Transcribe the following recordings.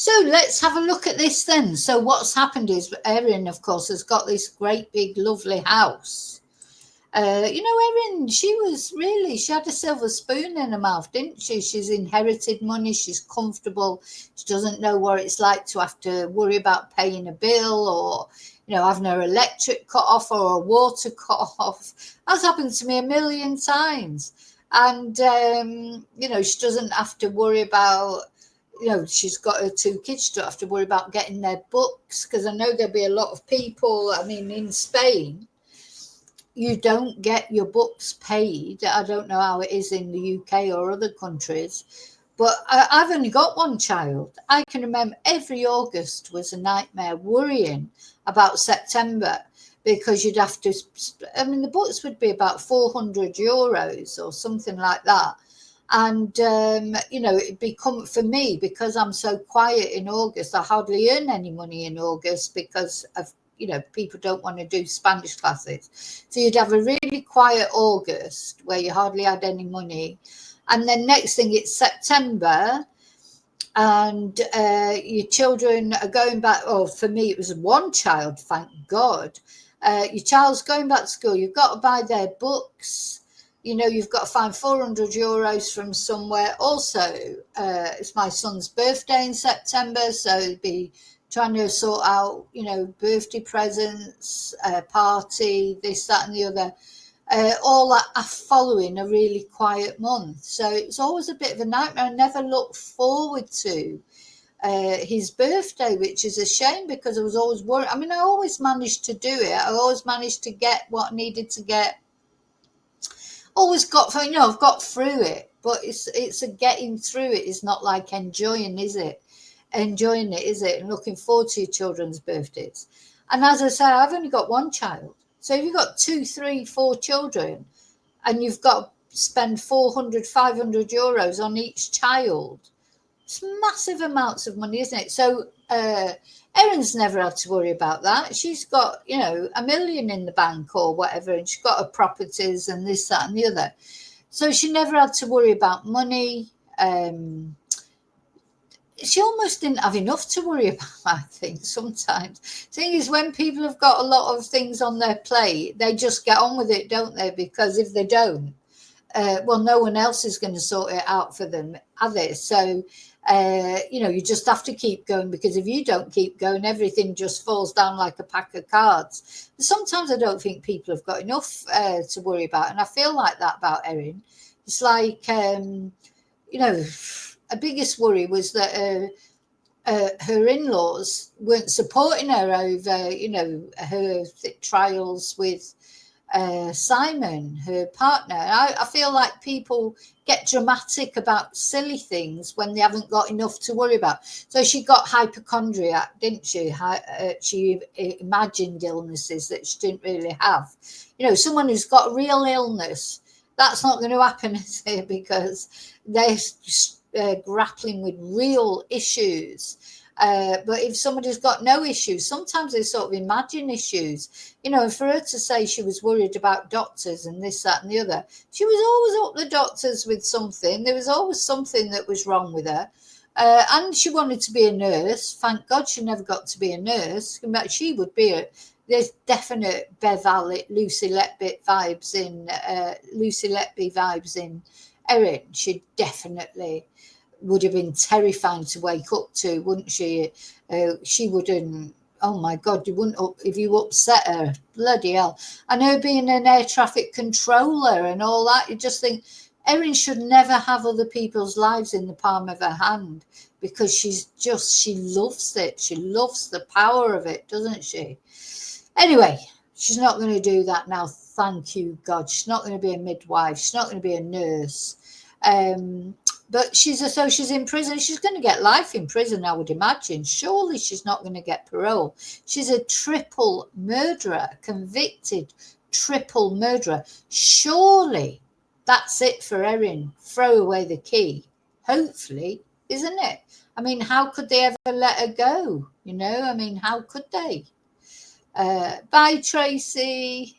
So let's have a look at this then. So what's happened is Erin, of course, has got this great big lovely house. Erin, she had a silver spoon in her mouth, didn't she? She's inherited money, she's comfortable, she doesn't know what it's like to have to worry about paying a bill or, having her electric cut off or her water cut off. That's happened to me a million times. And, she doesn't have to worry about, she's got her two kids, she don't have to worry about getting their books, because I know there'll be a lot of people, in Spain, you don't get your books paid. I don't know how it is in the UK or other countries, but I've only got one child. I can remember every August was a nightmare, worrying about September, because you'd have to, the books would be about €400 or something like that. And, it'd become, for me, because I'm so quiet in August, I hardly earn any money in August because of, people don't want to do Spanish classes. So you'd have a really quiet August where you hardly had any money. And then next thing, it's September, and your children are going back. Oh, for me, it was one child, thank God. Your child's going back to school. You've got to buy their books. You've got to find €400 from somewhere. Also, it's my son's birthday in September, so it'd be trying to sort out, birthday presents, party, this, that, and the other. All that following a really quiet month. So it's always a bit of a nightmare. I never looked forward to his birthday, which is a shame, because I was always worried. I always managed to do it. I always managed to get what I needed to get. Always got, I've got through it, but it's a getting through it. It's not like enjoying it, and looking forward to your children's birthdays. And as I say, I've only got one child. So if you've got 2, 3, 4 children, and you've got to spend 400, €500 on each child, it's massive amounts of money, isn't it? So Erin's never had to worry about that. She's got, $1 million in the bank or whatever, and she's got her properties and this, that, and the other. So she never had to worry about money. She almost didn't have enough to worry about, I think, sometimes. The thing is, when people have got a lot of things on their plate, they just get on with it, don't they? Because if they don't, no one else is going to sort it out for them, are they? So, you just have to keep going, because if you don't keep going, everything just falls down like a pack of cards. But sometimes I don't think people have got enough to worry about. And I feel like that about Erin. It's like, her biggest worry was that her in-laws weren't supporting her over, her trials with Simon, her partner. I feel like people get dramatic about silly things when they haven't got enough to worry about. So she got hypochondriac, didn't she? She imagined illnesses that she didn't really have. Someone who's got a real illness, that's not going to happen, is it? Because they're grappling with real issues. But if somebody's got no issues, sometimes they sort of imagine issues. And for her to say she was worried about doctors and this, that, and the other, she was always up the doctors with something. There was always something that was wrong with her. And she wanted to be a nurse. Thank God she never got to be a nurse. She would be there's definite Lucy Letby vibes in Erin. She definitely would have been terrifying to wake up to, wouldn't she? She wouldn't. Oh my God, you wouldn't if you upset her. Bloody hell! And her being an air traffic controller and all that, you just think Erin should never have other people's lives in the palm of her hand, because she loves it. She loves the power of it, doesn't she? Anyway, she's not going to do that now. Thank you, God. She's not going to be a midwife. She's not going to be a nurse. But she's in prison. She's going to get life in prison, I would imagine. Surely she's not going to get parole. She's a triple murderer, convicted triple murderer. Surely that's it for Erin. Throw away the key. Hopefully, isn't it? How could they ever let her go? How could they? Bye, Tracy.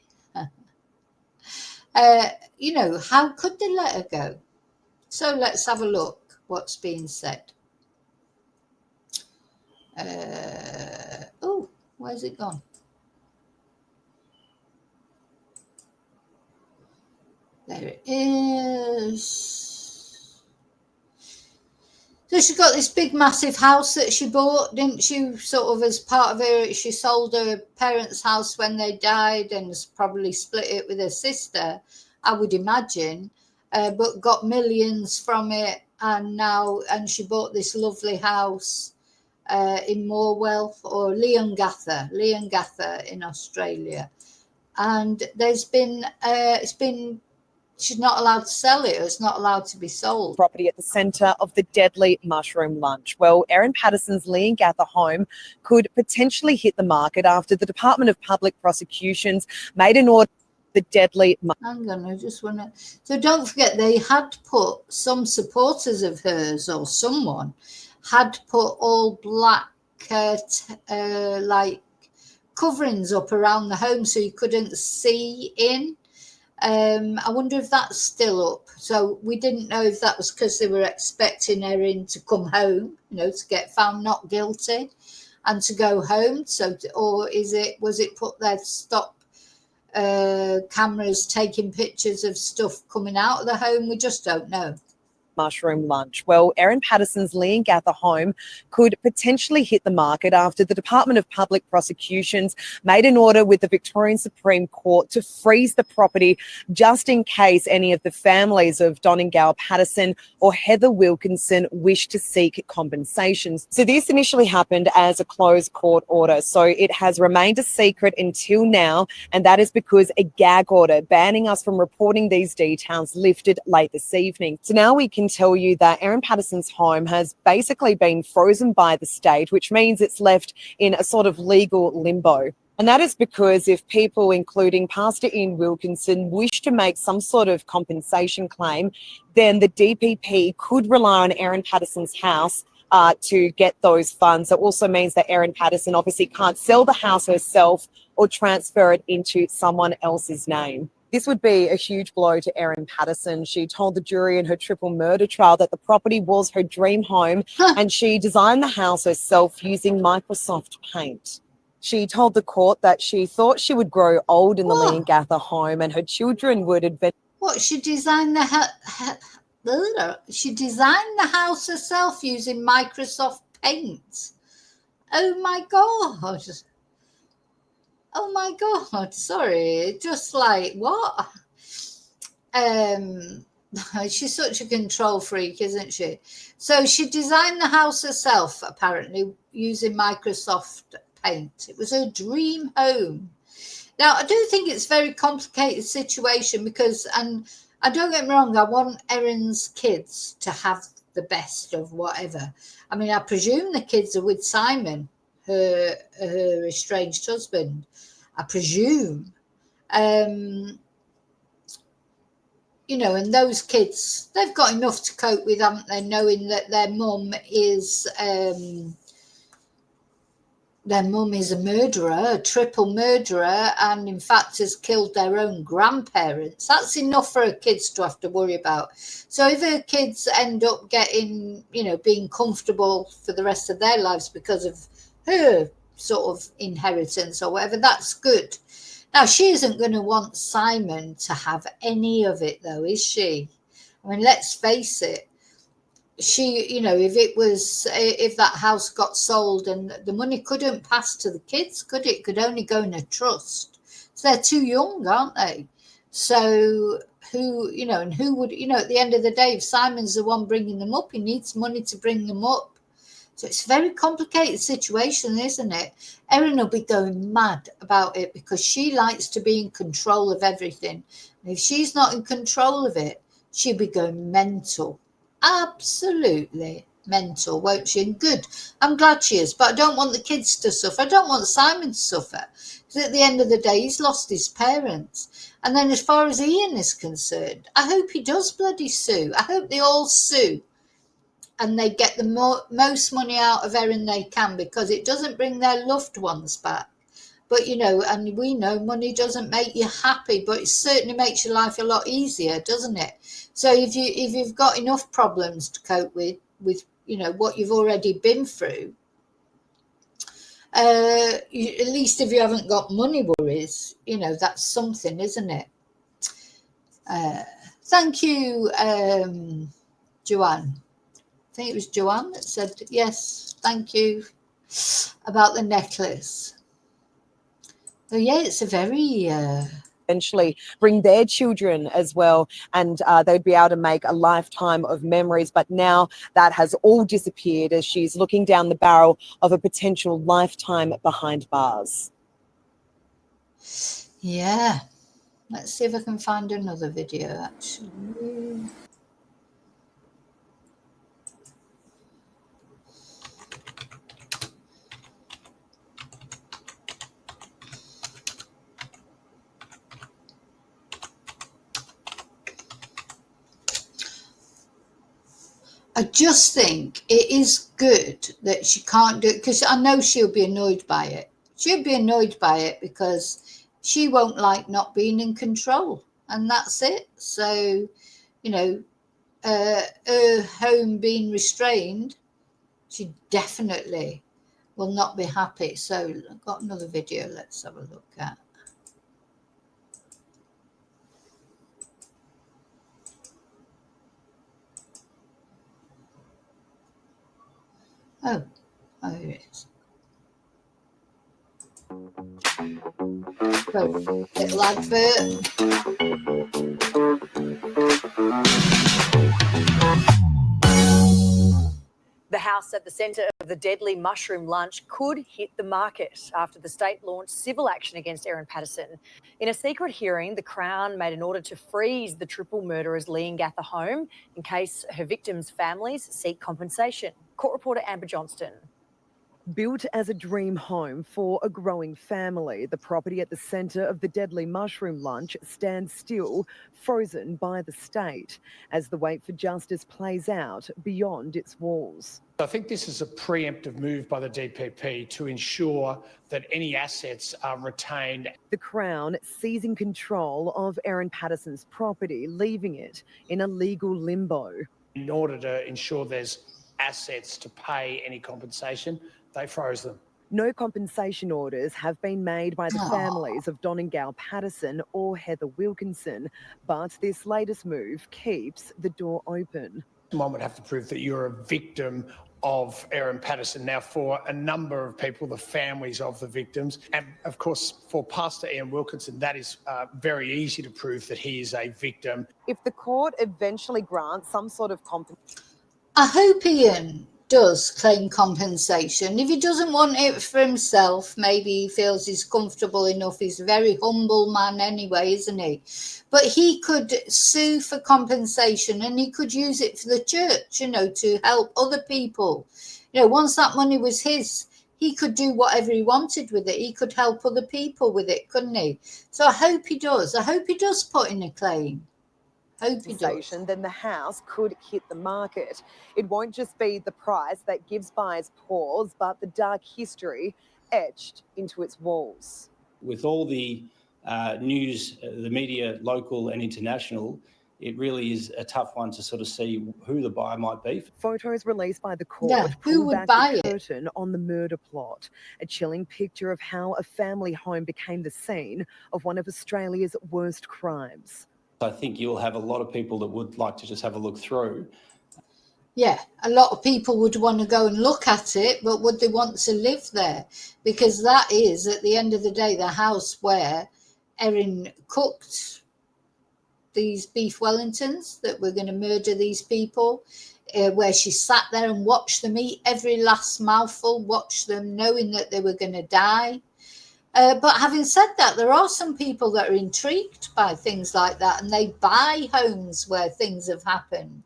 How could they let her go? So let's have a look what's being said. Oh, where's it gone? There it is. So she got this big massive house that she bought, didn't she? Sort of as part of her, she sold her parents' house when they died and probably split it with her sister, I would imagine, but got millions from it. And she bought this lovely house in Morwell or Leongatha in Australia. And she's not allowed to sell it, or it's not allowed to be sold. Property at the centre of the deadly mushroom lunch. Well, Erin Patterson's Leongatha home could potentially hit the market after the Department of Public Prosecutions made an order. The deadly. Hang on, I just want to. So don't forget, they had put some supporters of hers, or someone had put all black, like coverings up around the home so you couldn't see in. I wonder if that's still up. So we didn't know if that was because they were expecting Erin to come home, to get found not guilty and to go home. So, or was it put there to stop cameras taking pictures of stuff coming out of the home? We just don't know. Mushroom lunch. Well, Erin Patterson's Leongatha home could potentially hit the market after the Department of Public Prosecutions made an order with the Victorian Supreme Court to freeze the property just in case any of the families of Donegal Patterson or Heather Wilkinson wish to seek compensations. So this initially happened as a closed court order, so it has remained a secret until now, and that is because a gag order banning us from reporting these details lifted late this evening. So now we can tell you that Erin Patterson's home has basically been frozen by the state, which means it's left in a sort of legal limbo. And that is because if people, including Pastor Ian Wilkinson, wish to make some sort of compensation claim, then the DPP could rely on Erin Patterson's house to get those funds. It also means that Erin Patterson obviously can't sell the house herself or transfer it into someone else's name. This would be a huge blow to Erin Patterson. She told the jury in her triple murder trial that the property was her dream home and she designed the house herself using Microsoft Paint. She told the court that she thought she would grow old in the Leongatha home and her children would advance. What, she designed the house herself using Microsoft Paint? Oh my God. Oh my God, sorry. Just like, what? She's such a control freak, isn't she? So she designed the house herself, apparently, using Microsoft Paint. It was her dream home. Now, I do think it's a very complicated situation because, and I don't get me wrong, I want Erin's kids to have the best of whatever. I mean, I presume the kids are with Simon, her estranged husband. I presume, and those kids, they've got enough to cope with, haven't they, knowing that their mum is a murderer, a triple murderer, and in fact has killed their own grandparents. That's enough for her kids to have to worry about. So if her kids end up getting, being comfortable for the rest of their lives because of her sort of inheritance or whatever, that's good. Now, she isn't going to want Simon to have any of it, though, is she? I mean, let's face it. If that house got sold and the money couldn't pass to the kids, could it? Could only go in a trust. So they're too young, aren't they? So who would, at the end of the day, if Simon's the one bringing them up, he needs money to bring them up. So it's a very complicated situation, isn't it? Erin will be going mad about it because she likes to be in control of everything. And if she's not in control of it, she'll be going mental. Absolutely mental, won't she? And good. I'm glad she is. But I don't want the kids to suffer. I don't want Simon to suffer. Because at the end of the day, he's lost his parents. And then as far as Ian is concerned, I hope he does bloody sue. I hope they all sue. And they get the most money out of Erin they can, because it doesn't bring their loved ones back. But, and we know money doesn't make you happy, but it certainly makes your life a lot easier, doesn't it? So if you've got enough problems to cope with what you've already been through, At least if you haven't got money worries, you know, that's something, isn't it? Thank you, Joanne. I think it was Joanne that said, yes, thank you, about the necklace. Oh, yeah, it's a very... eventually bring their children as well, and they'd be able to make a lifetime of memories. But now that has all disappeared as she's looking down the barrel of a potential lifetime behind bars. Yeah. Let's see if I can find another video, actually. I just think it is good that she can't do it, because I know she'll be annoyed by it. She'll be annoyed by it because she won't like not being in control, and that's it. So, you know, her home being restrained, she definitely will not be happy. So I've got another video. Let's have a look at. Oh, here it is. So, little advert. The house at the centre of the deadly mushroom lunch could hit the market after the state launched civil action against Erin Patterson. In a secret hearing, the Crown made an order to freeze the triple murderer's Leongatha home in case her victims' families seek compensation. Court reporter Amber Johnston. Built as a dream home for a growing family, the property at the centre of the deadly mushroom lunch stands still, frozen by the state, as the wait for justice plays out beyond its walls. I think this is a preemptive move by the DPP to ensure that any assets are retained. The Crown seizing control of Erin Patterson's property, leaving it in a legal limbo. In order to ensure there's assets to pay any compensation, they froze them. No compensation orders have been made by the families of Doningale Patterson or Heather Wilkinson, but this latest move keeps the door open. One would have to prove that you're a victim of Erin Patterson. Now, for a number of people, the families of the victims, and of course for Pastor Ian Wilkinson, that is very easy to prove that he is a victim. If the court eventually grants some sort of compensation, I hope Ian does claim compensation. If he doesn't want it for himself, maybe he feels he's comfortable enough. He's a very humble man anyway, isn't he? But he could sue for compensation, and he could use it for the church, you know, to help other people. You know, once that money was his, he could do whatever he wanted with it. He could help other people with it, couldn't he? So I hope he does. I hope he does put in a claim. Then the house could hit the market. It won't just be the price that gives buyers pause, but the dark history etched into its walls. With all the news, the media, local and international, it really is a tough one to sort of see who the buyer might be. Photos released by the court who would buy the curtain on the murder plot. A chilling picture of how a family home became the scene of one of Australia's worst crimes. I think you'll have a lot of people that would like to just have a look through. Yeah, a lot of people would want to go and look at it, but would they want to live there? Because that is, at the end of the day, the house where Erin cooked these beef Wellingtons that were going to murder these people, where she sat there and watched them eat every last mouthful, watched them knowing that they were going to die. But having said that, there are some people that are intrigued by things like that, and they buy homes where things have happened.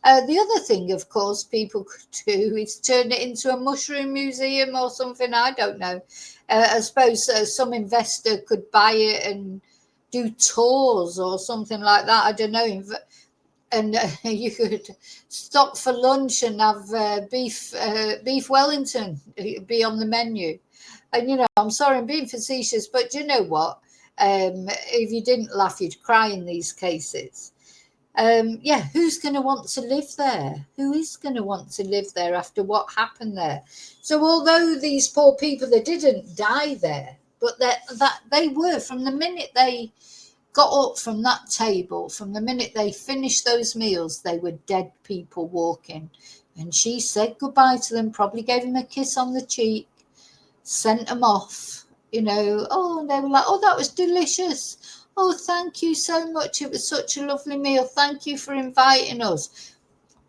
The other thing, of course, people could do is turn it into a mushroom museum or something. I don't know. I suppose some investor could buy it and do tours or something like that. I don't know. And you could stop for lunch and have beef Wellington be on the menu. And, you know, I'm sorry, I'm being facetious, but you know what? If you didn't laugh, you'd cry in these cases. Yeah, who's going to want to live there? Who is going to want to live there after what happened there? So although these poor people, they didn't die there, but that they were, from the minute they got up from that table, from the minute they finished those meals, they were dead people walking. And she said goodbye to them, probably gave them a kiss on the cheek, sent them off, you know. Oh, and they were like, oh, that was delicious. Oh, thank you so much. It was such a lovely meal. Thank you for inviting us.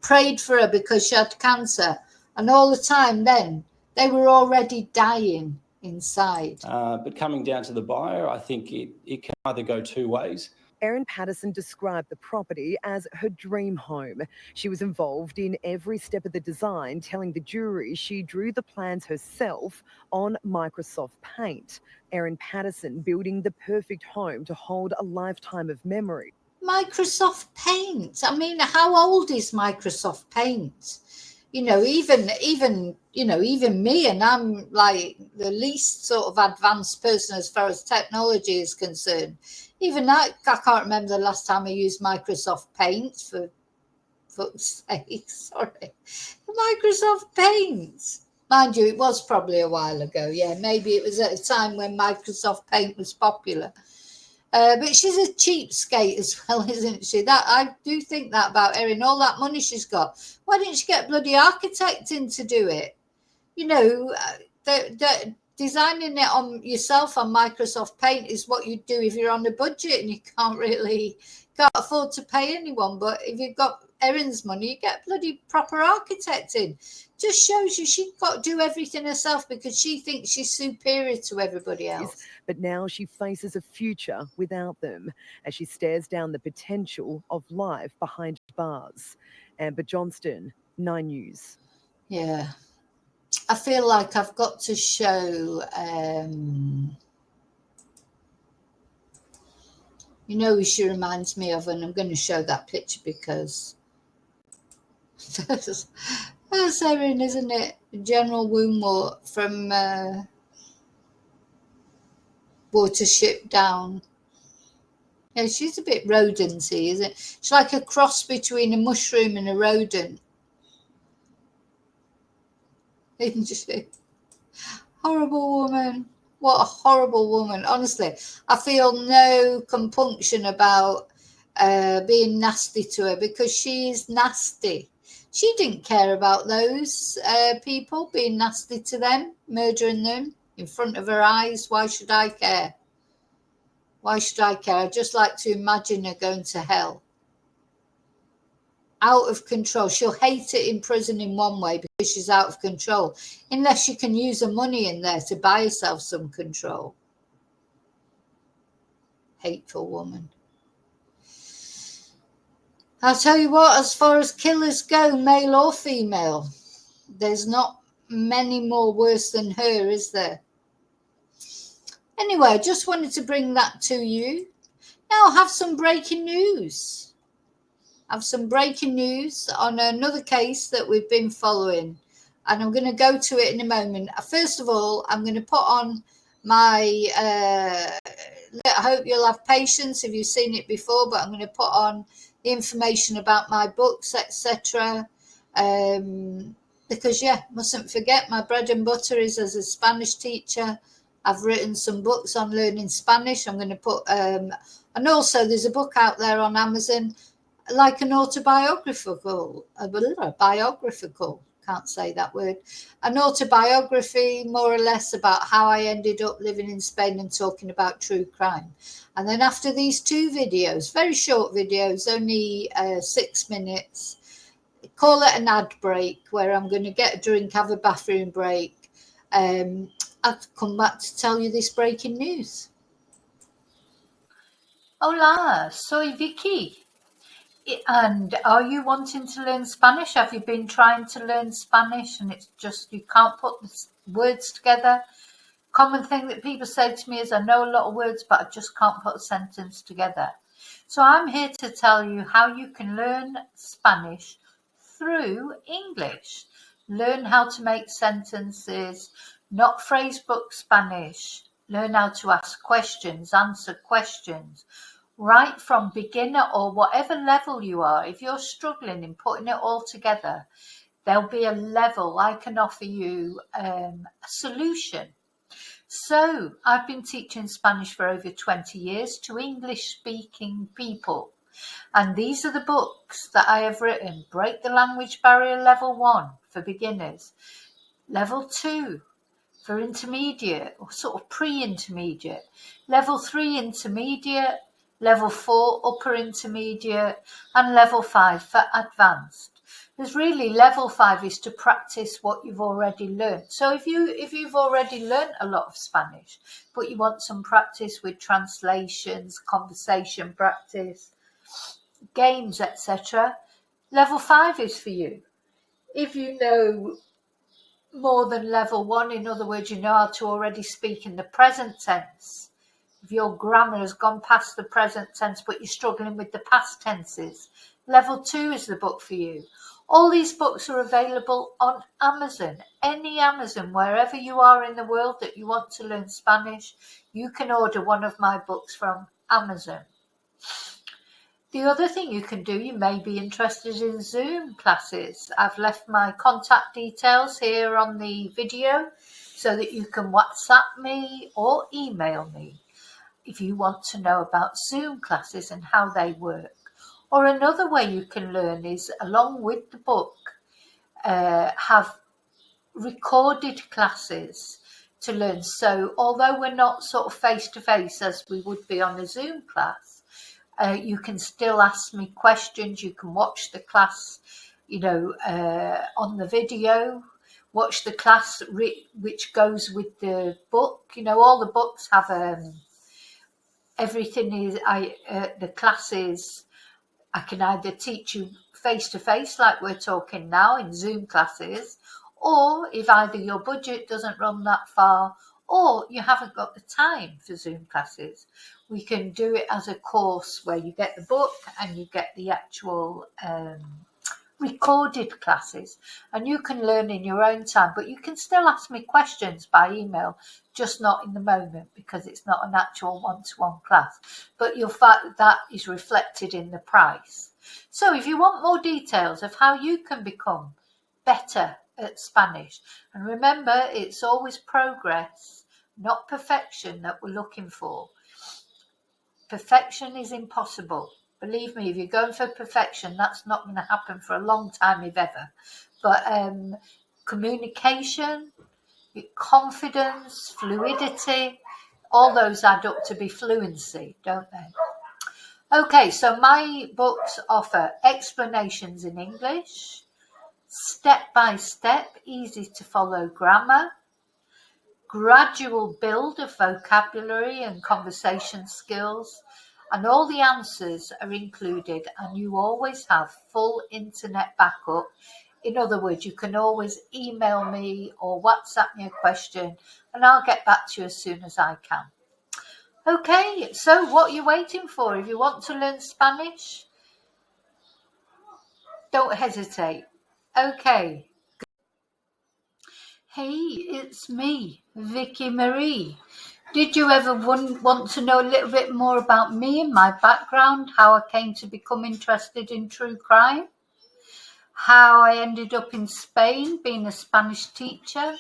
Prayed for her because she had cancer. And all the time then, they were already dying inside. But coming down to the buyer, I think it can either go two ways. Erin Patterson described the property as her dream home. She was involved in every step of the design, telling the jury she drew the plans herself on Microsoft Paint. Erin Patterson building the perfect home to hold a lifetime of memory. Microsoft Paint. I mean, how old is Microsoft Paint? You know, even me, and I'm like the least sort of advanced person as far as technology is concerned. Even I can't remember the last time I used Microsoft Paint, for fuck's sake. Sorry. Microsoft Paint. Mind you, it was probably a while ago. Yeah, maybe it was at a time when Microsoft Paint was popular. But she's a cheapskate as well, isn't she? That I do think that about Erin. All that money she's got. Why didn't she get a bloody architect in to do it? You know, designing it on yourself on Microsoft Paint is what you do if you're on a budget and you can't afford to pay anyone. But if you've got Erin's money, you get a bloody proper architect in. Just shows you she's got to do everything herself because she thinks she's superior to everybody else. But now she faces a future without them as she stares down the potential of life behind bars. Amber Johnston, 9 News. Yeah. I feel like I've got to show, you know who she reminds me of, and I'm going to show that picture because that's Erin, isn't it? General Woomwort from Watership Down. Yeah, she's a bit rodenty, isn't it? She's like a cross between a mushroom and a rodent. Isn't she? Horrible woman. What a horrible woman. Honestly, I feel no compunction about being nasty to her because she is nasty. She didn't care about those people, being nasty to them, murdering them in front of her eyes. Why should I care? Why should I care? I'd just like to imagine her going to hell. Out of control. She'll hate it in prison in one way because she's out of control, unless she can use her money in there to buy herself some control. Hateful woman. I'll tell you what, as far as killers go, male or female, there's not many more worse than her, is there? Anyway, I just wanted to bring that to you. Now I have some breaking news. Some breaking news on another case that we've been following, and I'm going to go to it in a moment. First of all, I'm going to put on my I hope you'll have patience if you've seen it before, but I'm going to put on the information about my books, etc. Because mustn't forget, my bread and butter is as a Spanish teacher. I've written some books on learning Spanish. I'm going to put and also there's a book out there on Amazon, like an autobiographical, can't say that word, an autobiography more or less about how I ended up living in Spain and talking about true crime. And then after these 2 videos, very short videos, only 6 minutes, call it an ad break, where I'm going to get a drink, have a bathroom break. I'll come back to tell you this breaking news. Hola, soy Vicki. And are you wanting to learn Spanish? Have you been trying to learn Spanish and it's just you can't put the words together? Common thing that people say to me is, I know a lot of words, but I just can't put a sentence together. So I'm here to tell you how you can learn Spanish through English. Learn how to make sentences, not phrase book Spanish. Learn how to ask questions, answer questions. right from beginner or whatever level you are. If you're struggling in putting it all together, there'll be a level I can offer you a solution. So I've been teaching Spanish for over 20 years to English-speaking people. And these are the books that I have written. Break the Language Barrier Level 1 for beginners. Level 2 for intermediate or sort of pre-intermediate. Level 3 intermediate. Level 4 upper intermediate. And level 5 for advanced. Because really level 5 is to practice what you've already learned. So if you've already learned a lot of Spanish, but you want some practice with translations, conversation practice, games, etc., level 5 is for you. If you know more than level 1, in other words, you know how to already speak in the present tense, if your grammar has gone past the present tense but you're struggling with the past tenses, level 2 is the book for you. All these books are available on Amazon. Any Amazon, wherever you are in the world that you want to learn Spanish, you can order one of my books from Amazon. The other thing you can do, you may be interested in Zoom classes. I've left my contact details here on the video so that you can WhatsApp me or email me if you want to know about Zoom classes and how they work. Or another way you can learn is, along with the book, have recorded classes to learn. So although we're not sort of face-to-face as we would be on a Zoom class, you can still ask me questions. You can watch the class, on the video, watch the class which goes with the book. All the books have everything is, the classes, I can either teach you face-to-face like we're talking now in Zoom classes, or if either your budget doesn't run that far or you haven't got the time for Zoom classes, we can do it as a course where you get the book and you get the actual recorded classes, and you can learn in your own time, but you can still ask me questions by email, just not in the moment because it's not an actual one-to-one class, but you'll find that is reflected in the price. So if you want more details of how you can become better at Spanish, and remember, it's always progress, not perfection that we're looking for. Perfection is impossible. Believe me, if you're going for perfection, that's not going to happen for a long time, if ever. But communication, confidence, fluidity, all those add up to be fluency, don't they? Okay, so my books offer explanations in English, step-by-step, easy-to-follow grammar, gradual build of vocabulary and conversation skills, and all the answers are included, and you always have full internet backup. In other words, you can always email me or WhatsApp me a question and I'll get back to you as soon as I can. Okay, so what are you waiting for? If you want to learn Spanish, don't hesitate. Okay. Hey, it's me, Vicki Marie. Did you ever want to know a little bit more about me and my background, how I came to become interested in true crime, how I ended up in Spain being a Spanish teacher?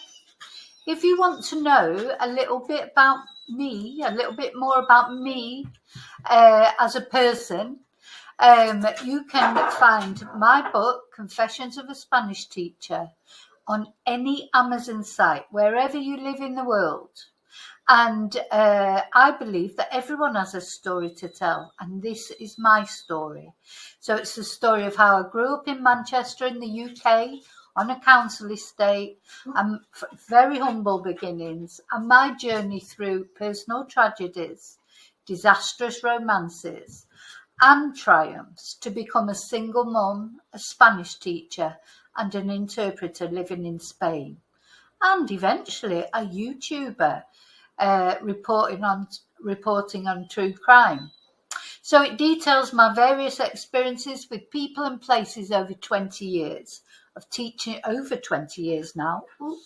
If you want to know a little bit about me, a little bit more about me as a person, you can find my book, Confessions of a Spanish Teacher, on any Amazon site, wherever you live in the world. And I believe that everyone has a story to tell, and this is my story. So it's the story of how I grew up in Manchester in the UK on a council estate, and very humble beginnings, and my journey through personal tragedies, disastrous romances, and triumphs to become a single mum, a Spanish teacher, and an interpreter living in Spain, and eventually a YouTuber reporting on true crime. So it details my various experiences with people and places over 20 years of teaching, over 20 years now. Ooh,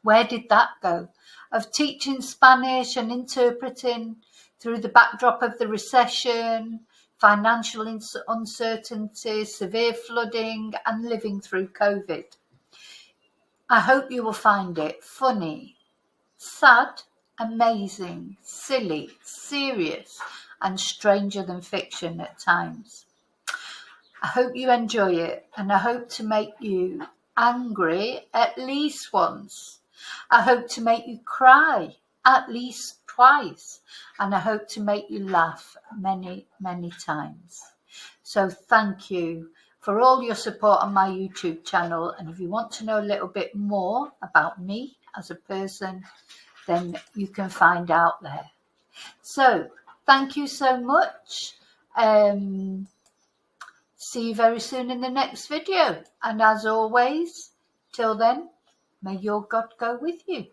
where did that go? Of teaching Spanish and interpreting through the backdrop of the recession, financial uncertainty, severe flooding, and living through COVID. I hope you will find it funny, sad, amazing, silly, serious, and stranger than fiction at times. I hope you enjoy it, and I hope to make you angry at least once. I hope to make you cry at least twice, and I hope to make you laugh many, many times. So thank you for all your support on my YouTube channel, and if you want to know a little bit more about me as a person, then you can find out there. So thank you so much. See you very soon in the next video. And as always, till then, may your God go with you.